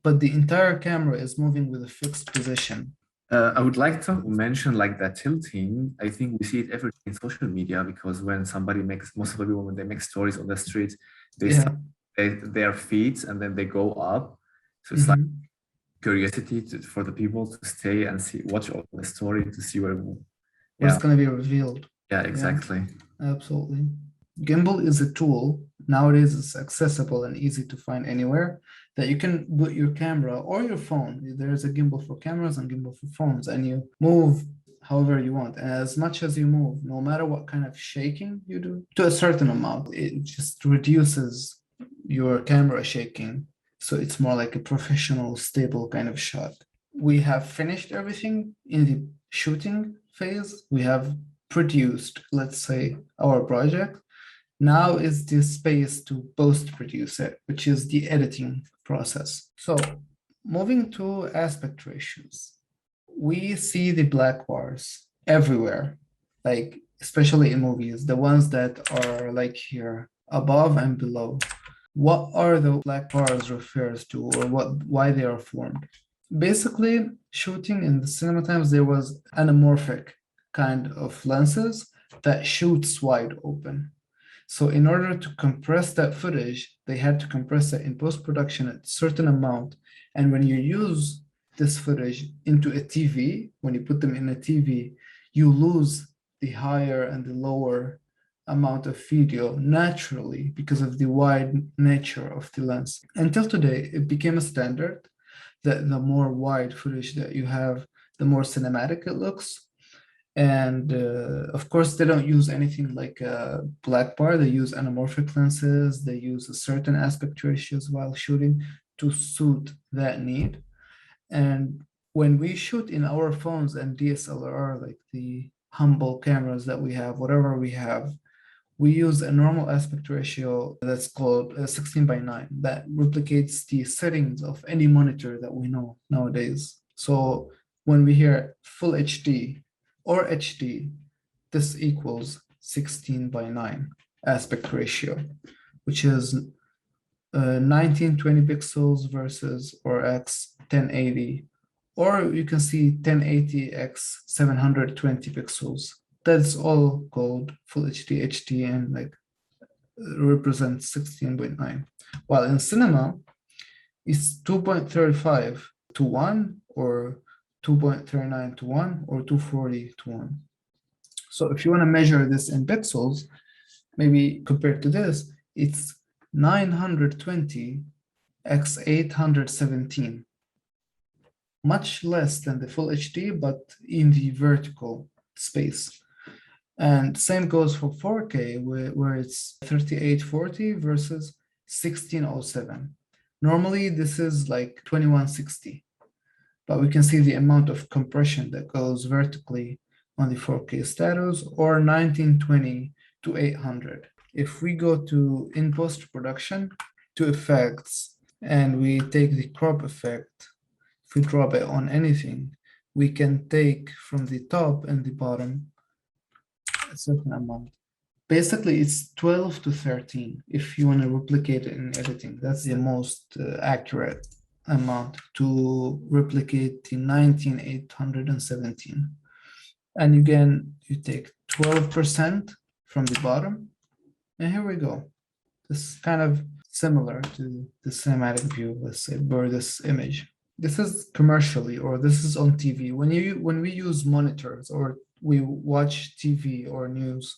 but the entire camera is moving with a fixed position. I would like to mention like that tilting. I think we see it every day in social media, because when somebody makes, most of the people, when they make stories on the street, they start their feet and then they go up. So it's like curiosity for the people to stay and watch all the story to see what's going to be revealed. Yeah, exactly. Yeah, absolutely. Gimbal is a tool. Nowadays, it's accessible and easy to find anywhere, that you can put your camera or your phone. There's a gimbal for cameras and gimbal for phones, and you move however you want. And as much as you move, no matter what kind of shaking you do, to a certain amount, it just reduces your camera shaking. So it's more like a professional, stable kind of shot. We have finished everything in the shooting phase. We have produced, let's say, our project. Now is the space to post-produce it, which is the editing process. So moving to aspect ratios, we see the black bars everywhere, like especially in movies, the ones that are like here, above and below. What are the black bars refers to, or why they are formed? Basically, shooting in the cinema times, there was anamorphic kind of lenses that shoots wide open. So in order to compress that footage, they had to compress it in post-production at a certain amount. And when you use this footage into a TV, when you put them in a TV, you lose the higher and the lower amount of video naturally because of the wide nature of the lens. Until today, it became a standard that the more wide footage that you have, the more cinematic it looks. And of course, they don't use anything like a black bar. They use anamorphic lenses. They use a certain aspect ratios while shooting to suit that need. And when we shoot in our phones and DSLR, like the humble cameras that we have, whatever we have, we use a normal aspect ratio that's called 16:9 that replicates the settings of any monitor that we know nowadays. So when we hear full HD or HD, this equals 16:9 aspect ratio, which is 1920 pixels versus or x 1080, or you can see 1080 x 720 pixels. That's all called full HD, HD, and like represents 16.9. While in cinema, it's 2.35 to 1 or 2.39 to 1 or 240 to 1. So if you want to measure this in pixels, maybe compared to this, it's 920 x 817. Much less than the full HD, but in the vertical space. And same goes for 4K, where it's 3840 versus 1607. Normally, this is like 2160, but we can see the amount of compression that goes vertically on the 4K status, or 1920 to 800. If we go to in post-production, to effects, and we take the crop effect, if we drop it on anything, we can take from the top and the bottom a certain amount. Basically, it's 12 to 13 if you want to replicate it in editing. That's the most accurate amount to replicate the 19,817. And again, you take 12% from the bottom, and here we go. This is kind of similar to the cinematic view, let's say, or this image. This is commercially, or this is on TV. When we use monitors or we watch TV or news,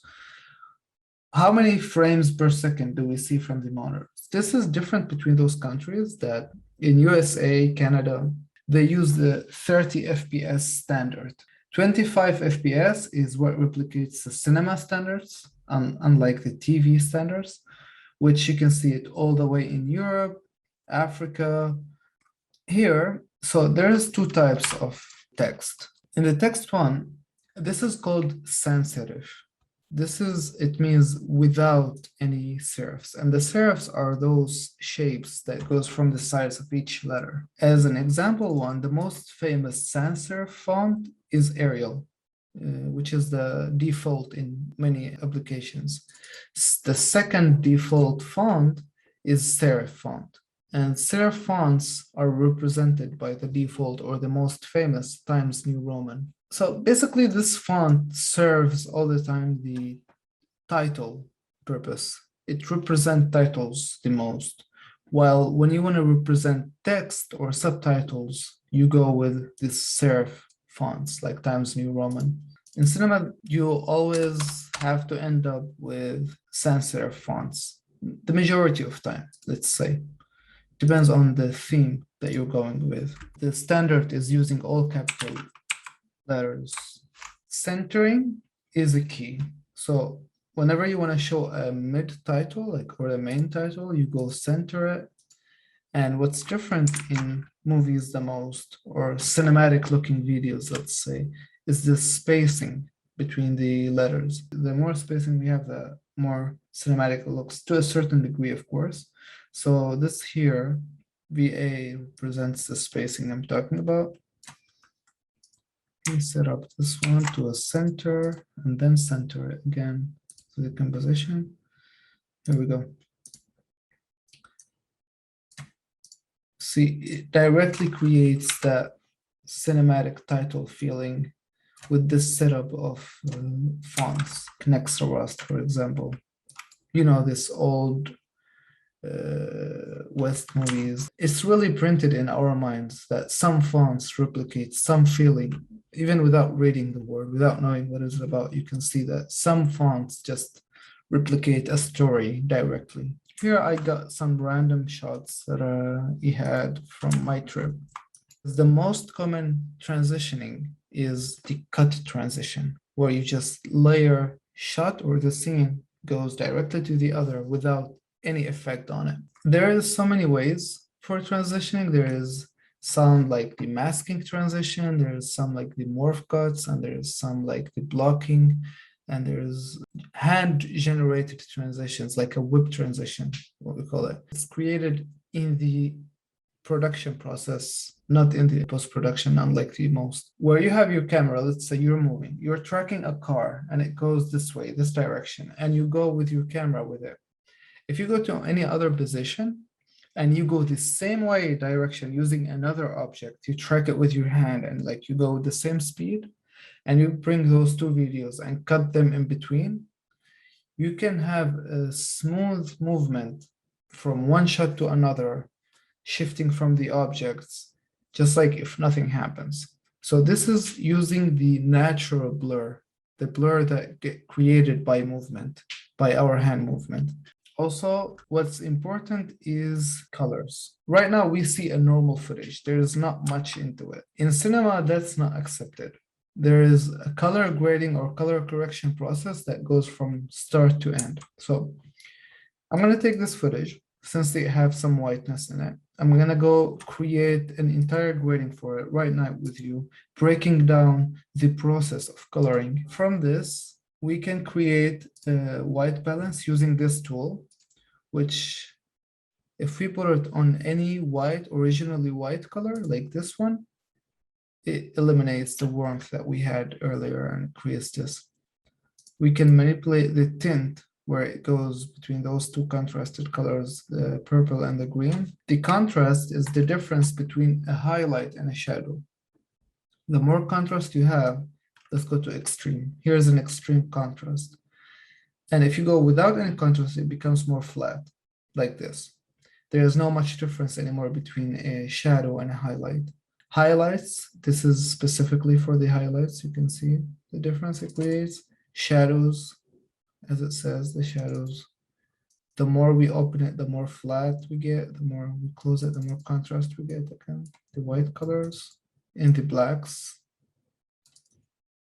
how many frames per second do we see from the monitors? This is different between those countries that in USA, Canada, they use the 30 FPS standard. 25 FPS is what replicates the cinema standards, unlike the TV standards, which you can see it all the way in Europe, Africa. Here, so there's two types of text. In the text one, this is called sans serif. It means without any serifs. And the serifs are those shapes that goes from the sides of each letter. As an example one, the most famous sans serif font is Arial, which is the default in many applications. The second default font is serif font. And serif fonts are represented by the default or the most famous Times New Roman. So basically this font serves all the time the title purpose. It represents titles the most. While when you want to represent text or subtitles, you go with the serif fonts like Times New Roman. In cinema, you always have to end up with sans serif fonts. The majority of time, let's say. Depends on the theme that you're going with. The standard is using all capital letters. Centering is a key. So whenever you want to show a mid title, like or a main title, you go center it. And what's different in movies the most, or cinematic looking videos, let's say, is the spacing between the letters. The more spacing we have, the more cinematic it looks, to a certain degree, of course. So this here, VA represents the spacing I'm talking about. We set up this one to a center and then center it again to the composition. Here we go. See, it directly creates that cinematic title feeling with this setup of fonts, Knexa Rust, for example. You know, this old West movies. It's really printed in our minds that some fonts replicate some feeling, even without reading the word, without knowing what it's about. You can see that some fonts just replicate a story directly. Here I got some random shots that he had from my trip. The most common transitioning is the cut transition, where you just layer shot or the scene goes directly to the other without any effect on it. There is so many ways for transitioning. There is some like the masking transition, there is some like the morph cuts, and there is some like the blocking, and there's hand-generated transitions, like a whip transition, what we call it. It's created in the production process, not in the post-production, unlike the most. Where you have your camera, let's say you're moving, you're tracking a car, and it goes this way, this direction, and you go with your camera with it. If you go to any other position, and you go the same way direction using another object, you track it with your hand, and like you go with the same speed, and you bring those two videos and cut them in between, you can have a smooth movement from one shot to another, shifting from the objects, just like if nothing happens. So this is using the natural blur, the blur that get created by movement, by our hand movement. Also, what's important is colors. Right now, we see a normal footage. There is not much into it. In cinema, that's not accepted. There is a color grading or color correction process that goes from start to end. So I'm going to take this footage since they have some whiteness in it. I'm going to go create an entire grading for it right now with you, breaking down the process of coloring. From this, we can create a white balance using this tool, which if we put it on any white, originally white color, like this one, it eliminates the warmth that we had earlier and creates this. We can manipulate the tint where it goes between those two contrasted colors, the purple and the green. The contrast is the difference between a highlight and a shadow. The more contrast you have, let's go to extreme. Here's an extreme contrast. And if you go without any contrast, it becomes more flat, like this. There is no much difference anymore between a shadow and a highlight. Highlights, this is specifically for the highlights. You can see the difference it creates. Shadows, as it says, the shadows. The more we open it, the more flat we get. The more we close it, the more contrast we get. Okay. The white colors and the blacks.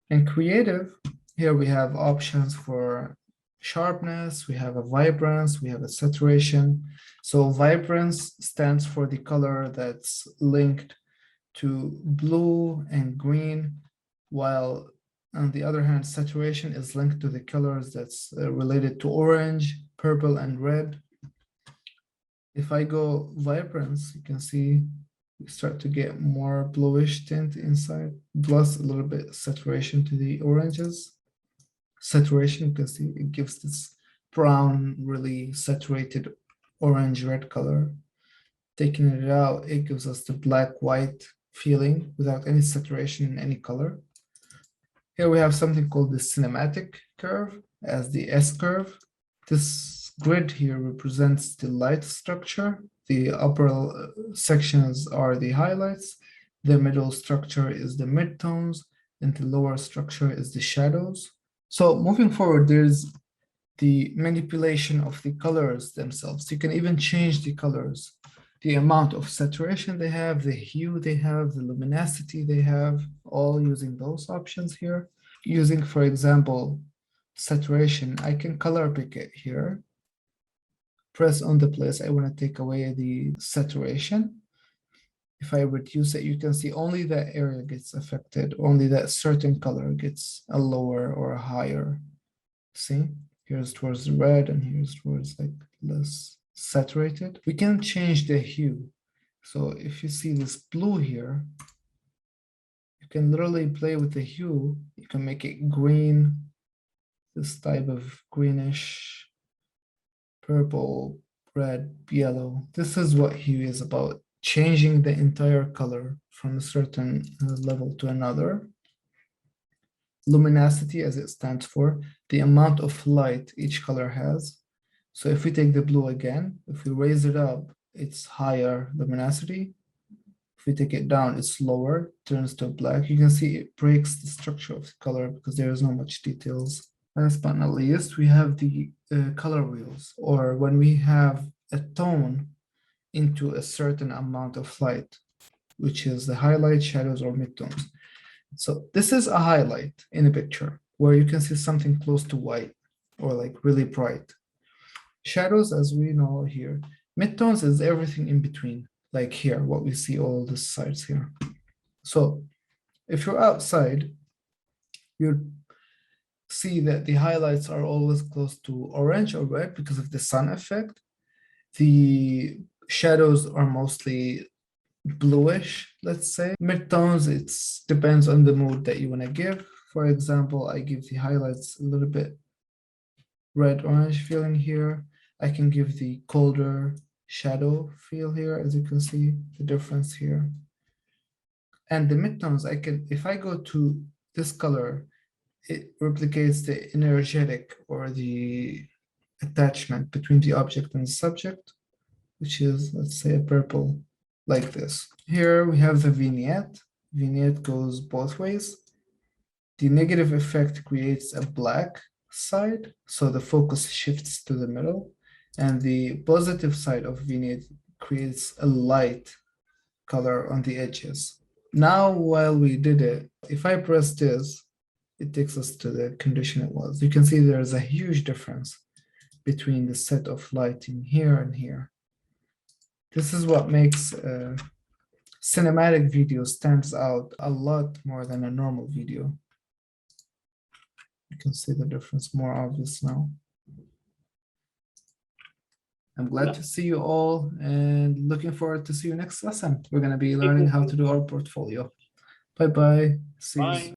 And creative, here we have options for sharpness, we have a vibrance, we have a saturation. So vibrance stands for the color that's linked to blue and green, while on the other hand, saturation is linked to the colors that's related to orange, purple, and red. If I go vibrance, you can see we start to get more bluish tint inside, plus a little bit saturation to the oranges. Saturation, you can see it gives this brown, really saturated orange-red color. Taking it out, it gives us the black-white feeling without any saturation in any color. Here we have something called the cinematic curve as the S curve. This grid here represents the light structure. The upper sections are the highlights. The middle structure is the midtones, and the lower structure is the shadows. So moving forward, there's the manipulation of the colors themselves. You can even change the colors, the amount of saturation they have, the hue they have, the luminosity they have, all using those options here. Using, for example, saturation, I can color pick it here. Press on the place I want to take away the saturation. If I reduce it, you can see only that area gets affected, only that certain color gets a lower or a higher. See, here's towards the red and here's towards like less saturated. We can change the hue. So if you see this blue here, you can literally play with the hue. You can make it green, this type of greenish, purple, red, yellow. This is what hue is about, changing the entire color from a certain level to another. Luminosity, as it stands for, the amount of light each color has. So if we take the blue again, if we raise it up, it's higher luminosity. If we take it down, it's lower, turns to black. You can see it breaks the structure of the color because there is not much details. Last but not least, we have the color wheels, or when we have a tone into a certain amount of light, which is the highlight, shadows, or midtones. So this is a highlight in a picture where you can see something close to white or like really bright. Shadows, as we know here, midtones is everything in between, like here, what we see all the sides here. So if you're outside, you'd see that the highlights are always close to orange or red because of the sun effect. The shadows are mostly bluish, let's say. Midtones, it depends on the mood that you want to give. For example, I give the highlights a little bit red-orange feeling here. I can give the colder shadow feel here, as you can see the difference here. And the midtones, I can, if I go to this color it replicates the energetic or the attachment between the object and the subject, which is, let's say, a purple like this. Here we have the vignette. Vignette goes both ways. The negative effect creates a black side, so the focus shifts to the middle, and the positive side of vignette creates a light color on the edges. Now, while we did it, if I press this, it takes us to the condition it was. You can see there's a huge difference between the set of lighting here and here. This is what makes a cinematic video stands out a lot more than a normal video. You can see the difference more obvious now. I'm glad to see you all and looking forward to see you next lesson. We're going to be learning how to do our portfolio. Bye-bye. See you Bye. soon.